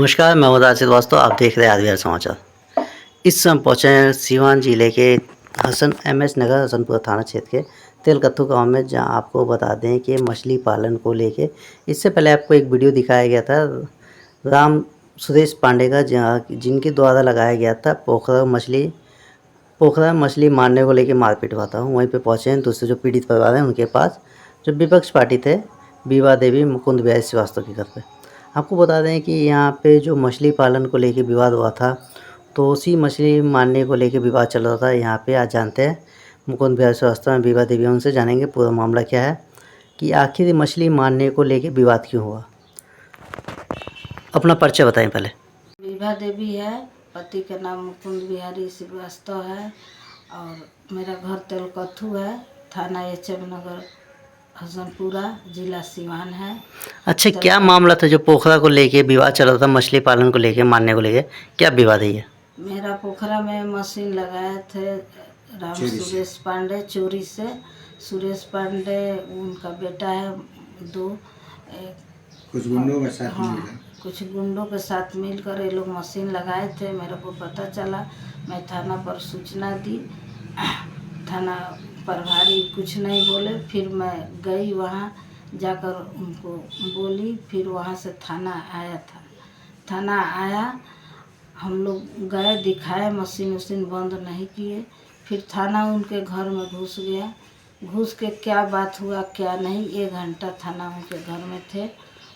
नमस्कार, मैं उदास श्रीवास्तव। आप देख रहे हैं आज बिहार समाचार। इस समय पहुँचे हैं सीवान जिले के हसन एमएस नगर हसनपुर थाना क्षेत्र के तेलकत्थू गांव में, जहां आपको बता दें कि मछली पालन को लेके इससे पहले आपको एक वीडियो दिखाया गया था राम सुरेश पांडे का, जिनके द्वारा लगाया गया था पोखरा मछली मारने को लेकर मारपीट हुआ था। वहीं पे पहुँचे हैं दूसरे जो पीड़ित परिवार हैं उनके पास, जो विपक्ष पार्टी थे बीवा देवी मुकुंद बिहारी श्रीवास्तव के घर पे। आपको बता दें कि यहाँ पे जो मछली पालन को लेके विवाद हुआ था, तो उसी मछली मारने को लेके विवाद चल रहा था यहाँ पे। आज जानते हैं मुकुंद बिहारी श्रीवास्तव में बीवा देवी, उनसे जानेंगे पूरा मामला क्या है कि आखिर मछली मारने को लेके विवाद क्यों हुआ। अपना परिचय बताएं पहले। बीवा देवी है, पति का नाम मुकुंद बिहारी श्रीवास्तव है और मेरा घर तेलकत्थू है, थाना एचएम नगर हसनपुरा, जिला सीवान है। अच्छा, क्या मामला था जो पोखरा को लेके विवाद चल रहा था, मछली पालन को लेके मारने को लेके, क्या विवाद है ये? मेरा पोखरा में मशीन लगाए थे राम सुरेश पांडे, चोरी से। सुरेश पांडे उनका बेटा है, कुछ गुंडों के साथ कुछ गुंडों के साथ मिलकर ये लोग मशीन लगाए थे। मेरे को पता चला, मैं थाना पर सूचना दी। थाना प्रभारी कुछ नहीं बोले, फिर मैं गई वहाँ जाकर उनको बोली। फिर वहाँ से थाना आया था। थाना आया, हम लोग गए, दिखाए, मशीन वशीन बंद नहीं किए। फिर थाना उनके घर में घुस गया। घुस के क्या बात हुआ क्या नहीं, 1 घंटा थाना उनके घर में थे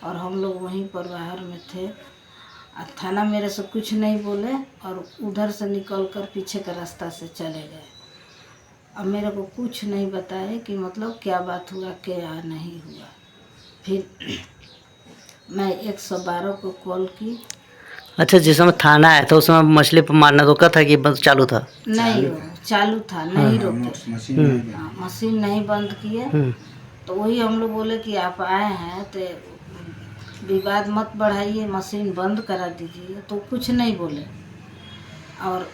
और हम लोग वहीं पर बाहर में थे। थाना मेरे से कुछ नहीं बोले और उधर से निकल कर पीछे का रास्ता से चले गए। अब मेरे को कुछ नहीं बताए कि मतलब क्या बात हुआ क्या नहीं हुआ। फिर मैं 112 को कॉल की। अच्छा, जिस समय थाना आया था उस समय मछली मारना रोका था कि बस चालू था? नहीं, चालू था, नहीं रोके। मशीन नहीं बंद किए। तो वही हम लोग बोले कि आप आए हैं तो विवाद मत बढ़ाइए, मशीन बंद करा दीजिए। तो कुछ नहीं बोले और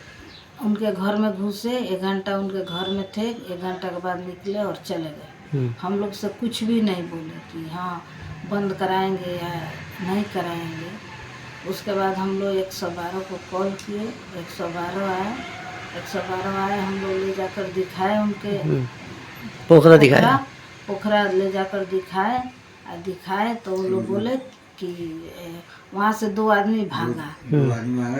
उनके घर में घुसे। 1 घंटा उनके घर में थे, 1 घंटा के बाद निकले और चले गए। हम लोग से कुछ भी नहीं बोले कि हाँ बंद कराएंगे या नहीं कराएंगे। उसके बाद हम लोग 112 को कॉल किए, 112 आए। 112 आए, हम लोग ले जाकर दिखाए उनके पोखरा ले जाकर दिखाए तो वो लोग बोले कि वहाँ से 2 आदमी भागा।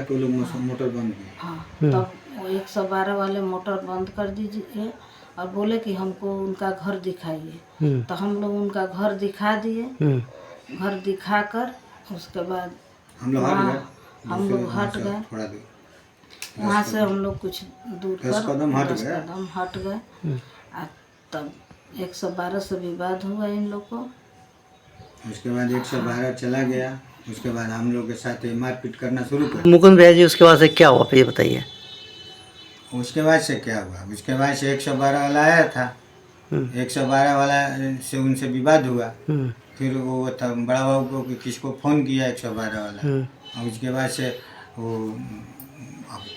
तो लोग मोटर बंद किए। हाँ, तब 112 वाले मोटर बंद कर दीजिए और बोले कि हमको उनका घर दिखाइए। तो हम लोग उनका घर दिखा दिए। घर दिखाकर उसके बाद हम लोग हट गए। वहाँ से हम लोग कुछ दूर पर 10 कदम हट गए। तब 112 से विवाद हुआ इन लोग को। उसके बाद 112 चला गया। उसके बाद हम लोग के साथ मारपीट करना शुरू कर। मुकुंद भैया जी, उसके बाद से क्या हुआ ये बताइए। उसके बाद से क्या हुआ? उसके बाद से 112 वाला आया था। 112 वाला से उनसे विवाद हुआ। फिर वो था बड़ा बाबू को कि किसको फ़ोन किया 112 वाला। और उसके बाद से वो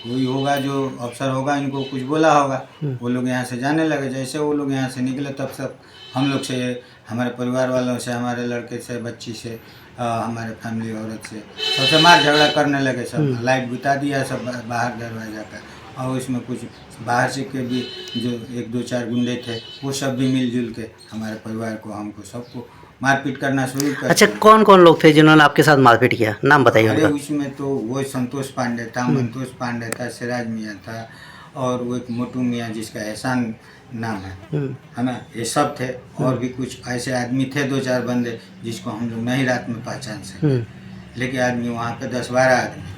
कोई होगा जो अफसर होगा, इनको कुछ बोला होगा। वो लोग यहाँ से जाने लगे। जैसे वो लोग यहाँ से निकले तब सब हम लोग से, हमारे परिवार वालों से, हमारे लड़के से, बच्ची से, हमारे फैमिली औरत से, सबसे मार झगड़ा करने लगे। सब लाइट बुता दिया सब बाहर दरवाजा का। और उसमें कुछ बाहर से के भी जो 1-2-4 गुंडे थे, वो सब भी मिलजुल के हमारे परिवार को, हमको, सबको मारपीट करना शुरू कर। अच्छा, कौन कौन लोग थे जिन्होंने आपके साथ मारपीट किया, नाम बताइए। अरे उसमें तो वो संतोष पांडे था, मंतोष पांडे था, सिराज मियाँ था और वो एक मोटू मियाँ जिसका एहसान नाम है ना, ये सब थे। और भी कुछ ऐसे आदमी थे 2-4 बंदे जिसको हम लोग नहीं रात में पहचान सके, लेकिन आदमी वहाँ पे 10-12 आदमी थे।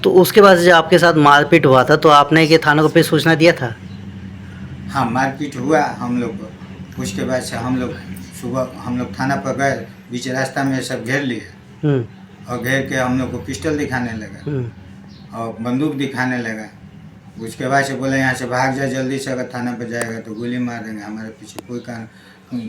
तो उसके बाद जब आपके साथ मारपीट हुआ था तो आपने कि थाना को पे सूचना दिया था? हाँ, मारपीट हुआ हम लोग को। उसके बाद से हम लोग सुबह हम लोग थाना पर गए। बीच रास्ता में सब घेर लिए और घेर के हम लोग को पिस्टल दिखाने लगा और बंदूक दिखाने लगा। उसके बाद से बोले यहाँ से भाग जा जल्दी से, अगर थाना पर जाएगा तो गोली मार देंगे। हमारे पीछे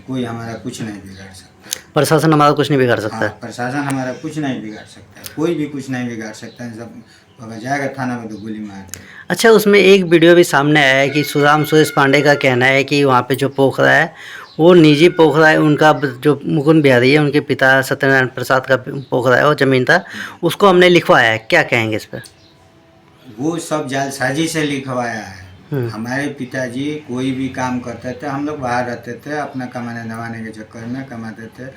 कोई हमारा कुछ नहीं बिगाड़ सकता। प्रशासन हमारा कुछ नहीं बिगाड़ सकता। हाँ, प्रशासन हमारा कुछ नहीं बिगाड़ सकता है, कोई भी कुछ नहीं बिगाड़ सकता है। सब अगर जाएगा थाना में तो गोली मार देंगे। अच्छा, उसमें एक वीडियो भी सामने आया है कि राम सुरेश पांडे का कहना है कि वहाँ पे जो पोखरा है वो निजी पोखरा है उनका, जो मुकुंद बिहारी है उनके पिता सत्यनारायण प्रसाद का पोखरा है और ज़मीन था, उसको हमने लिखवाया है, क्या कहेंगे इस पर? वो सब जालसाजी से लिखवाया है। हमारे पिताजी कोई भी काम करते थे, हम लोग बाहर रहते थे, अपना कमाने दमाने के चक्कर में कमाते थे।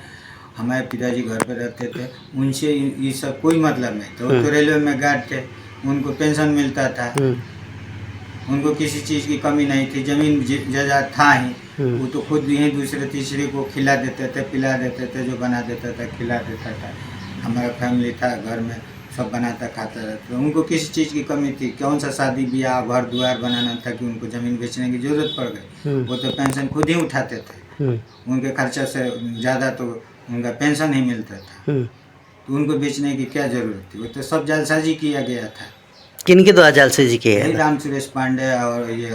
हमारे पिताजी घर पे रहते थे, उनसे ये सब कोई मतलब नहीं था। वो तो रेलवे में गार्ड थे, उनको पेंशन मिलता था, उनको किसी चीज़ की कमी नहीं थी, ज़मीन जायदाद था ही। वो तो खुद ही दूसरे तीसरे को खिला देते थे, पिला देते थे, जो बना देता था खिला देता था। हमारा फैमिली था, घर में सब बनाता खाता रहता था। उनको किसी चीज़ की कमी थी? कौन सा शादी ब्याह घर द्वार बनाना था कि उनको ज़मीन बेचने की ज़रूरत पड़ गई? वो तो पेंशन खुद ही उठाते थे, उनके खर्चा से ज़्यादा तो उनका पेंशन ही मिलता था, तो उनको बेचने की क्या ज़रूरत थी? वो तो सब जालसाजी किया गया था। किनके द्वारा जालसाजी किया है? राम सुरेश पांडे और ये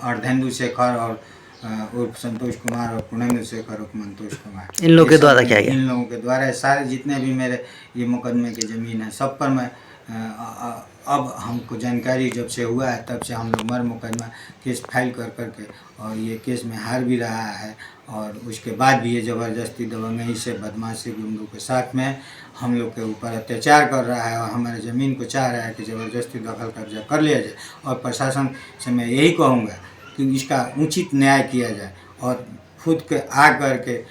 अर्धेंदु शेखर और उर्फ संतोष कुमार और पूर्णेंदु शेखर उर्फ मंतोष कुमार, इन लोगों के द्वारा क्या गया? इन लोगों के द्वारा सारे जितने भी मेरे ये मुकदमे की ज़मीन है सब पर मैं अब हमको जानकारी जब से हुआ है तब से हम लोग मर मुकदमा केस फाइल कर करके और ये केस में हार भी रहा है। और उसके बाद भी ये ज़बरदस्ती दबंगई से बदमाशी गुंडों के साथ में हम लोग के ऊपर अत्याचार कर रहा है और हमारे ज़मीन को चाह रहा है कि ज़बरदस्ती दखल कब्जा कर लिया जाए। और प्रशासन से मैं यही कहूँगा कि इसका उचित न्याय किया जाए और खुद के आ कर के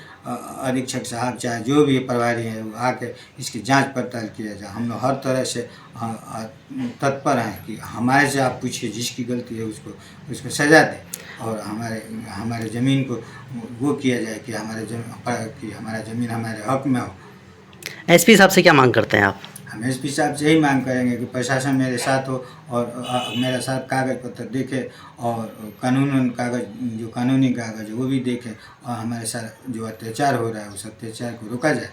अधीक्षक साहब चाहे जो भी प्रभारी हैं वो आके इसकी जांच पड़ताल किया जाए। हम लोग हर तरह से तत्पर हैं कि हमारे से आप पूछिए, जिसकी गलती है उसको सज़ा दें और हमारे ज़मीन को वो किया जाए कि हमारा ज़मीन हमारे हक में हो। एसपी साहब से क्या मांग करते हैं आप? हम एसपी साहब से यही मांग करेंगे कि प्रशासन मेरे साथ हो और मेरा साथ कागज़ पत्र देखे और जो कानूनी कागज़ वो भी देखें और हमारे साथ जो अत्याचार हो रहा है उस अत्याचार को रोका जाए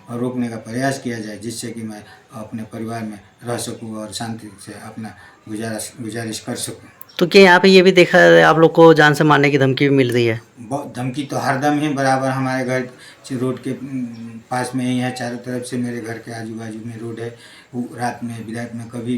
और रोकने का प्रयास किया जाए, जिससे कि मैं अपने परिवार में रह सकूँ और शांति से अपना गुजारिश कर सकूँ। तो क्या यहाँ पे ये भी देखा है आप लोग को जान से मारने की धमकी भी मिल रही है? बहुत धमकी तो हरदम ही बराबर हमारे घर रोड के पास में ही है, चारों तरफ से मेरे घर के आजू बाजू में रोड है। वो रात में बिरात में कभी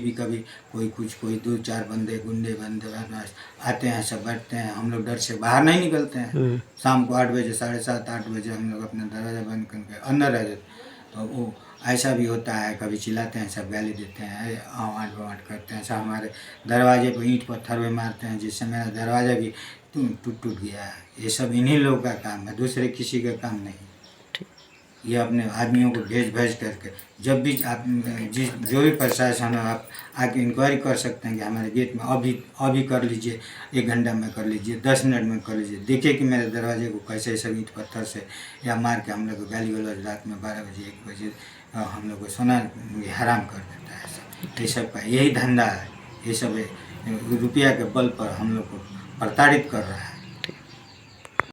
कोई 2-4 बंदे गुंडे बदमाश आते हैं, सब बैठते हैं। हम लोग डर से बाहर नहीं निकलते हैं। शाम को 8 बजे 7:30-8 बजे हम लोग अपना दरवाज़ा बंद करके अंदर रह जाते। तो वो ऐसा भी होता है, कभी चिल्लाते हैं, सब गाली देते हैं, आँट करते हैं, सब हमारे दरवाजे पर ईंट पत्थर भी मारते हैं, जिससे मेरा दरवाज़ा भी टूट गया है। ये सब इन्हीं लोगों का काम है, दूसरे किसी का काम नहीं। ये अपने आदमियों को भेज करके जब भी आप जो भी प्रशासन हो आप आके इंक्वायरी कर सकते हैं कि हमारे गेट में अभी कर लीजिए, 1 घंटा में कर लीजिए, 10 मिनट में कर लीजिए। देखिए कि मेरे दरवाजे को कैसे सब ईंट पत्थर से या मार के हम लोग को गाली गलौज रात में 12 बजे 1 बजे हम लोग को सोना हराम कर देता है। ये सब का यही धंधा है, ये सब रुपया के बल पर हम लोग को प्रताड़ित कर रहा है।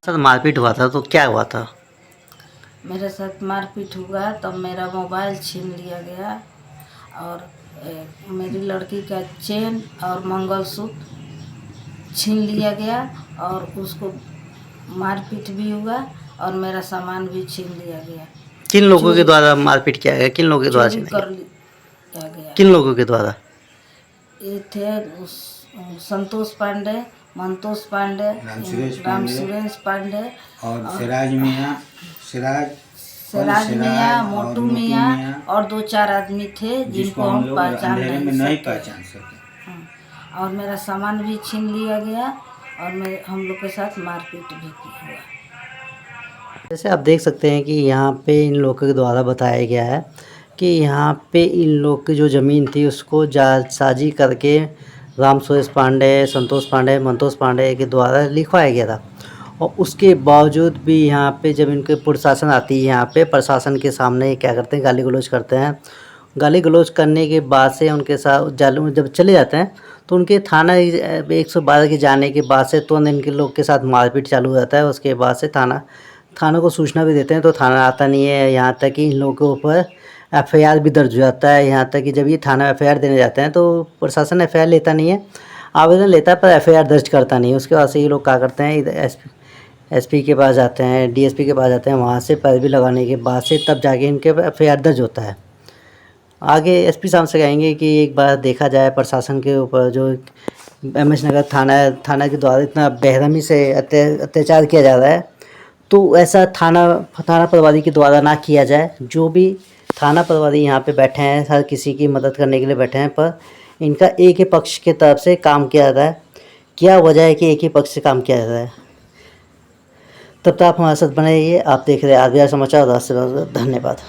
सर मारपीट हुआ था तो क्या हुआ था? मेरे साथ मारपीट हुआ तब मेरा मोबाइल छीन लिया गया और मेरी लड़की का चेन और मंगलसूत्र छीन लिया गया और उसको मारपीट भी हुआ और मेरा सामान भी छीन लिया गया। किन लोगों के द्वारा मारपीट किया गया? किन लोगों के द्वारा छीना कर लिया गया? किन लोगों के द्वारा? ये थे संतोष पांडे, मंतोष पांडे, राम सुरेश पांडे और सिराज मियाँ, मोटू मियाँ और 2-4 आदमी थे जिनको हम पहचान नहीं पहचान सके। और मेरा सामान भी छीन लिया गया और हम लोग के साथ मारपीट भी हुआ। जैसे आप देख सकते हैं कि यहाँ पे इन लोगों के द्वारा बताया गया है कि यहाँ पे इन लोग की जो ज़मीन थी उसको जालसाजी करके राम सुरेश पांडे, संतोष पांडे, मंतोष पांडे के द्वारा लिखवाया गया था। और उसके बावजूद भी यहाँ पे जब इनके प्रशासन आती है यहाँ पे प्रशासन के सामने क्या करते हैं, गाली गलौज करते हैं। गाली गलौज करने के बाद से उनके साथ जब चले जाते हैं तो उनके थाना 112 के जाने के बाद से तुरंत इनके लोग के साथ मारपीट चालू हो जाता है। उसके बाद से थाना को सूचना भी देते हैं तो थाना आता नहीं है। यहाँ तक कि इन लोगों के ऊपर FIR भी दर्ज हो जाता है। यहाँ तक कि जब ये थाना FIR देने जाते हैं तो प्रशासन FIR लेता नहीं है, आवेदन लेता है पर FIR दर्ज करता नहीं है। उसके बाद से ये लोग क्या करते हैं, इधर SP के पास जाते हैं, DSP के पास जाते हैं, वहाँ से पैरवी लगाने के बाद से तब जाके इनके FIR दर्ज होता है। आगे SP साहब से कहेंगे कि एक बार देखा जाए प्रशासन के ऊपर जो MS नगर थाना के द्वारा इतना बेरहमी से अत्याचार किया जा रहा है तो ऐसा थाना प्रभारी के द्वारा ना किया जाए। जो भी थाना प्रभारी यहाँ पे बैठे हैं, हर किसी की मदद करने के लिए बैठे हैं, पर इनका एक ही पक्ष के तरफ से काम किया जाता है। क्या वजह है कि एक ही पक्ष से काम किया जाता है? तब तक आप हमारे साथ बने रहिए। आप देख रहे हैं RBR समाचार। धन्यवाद।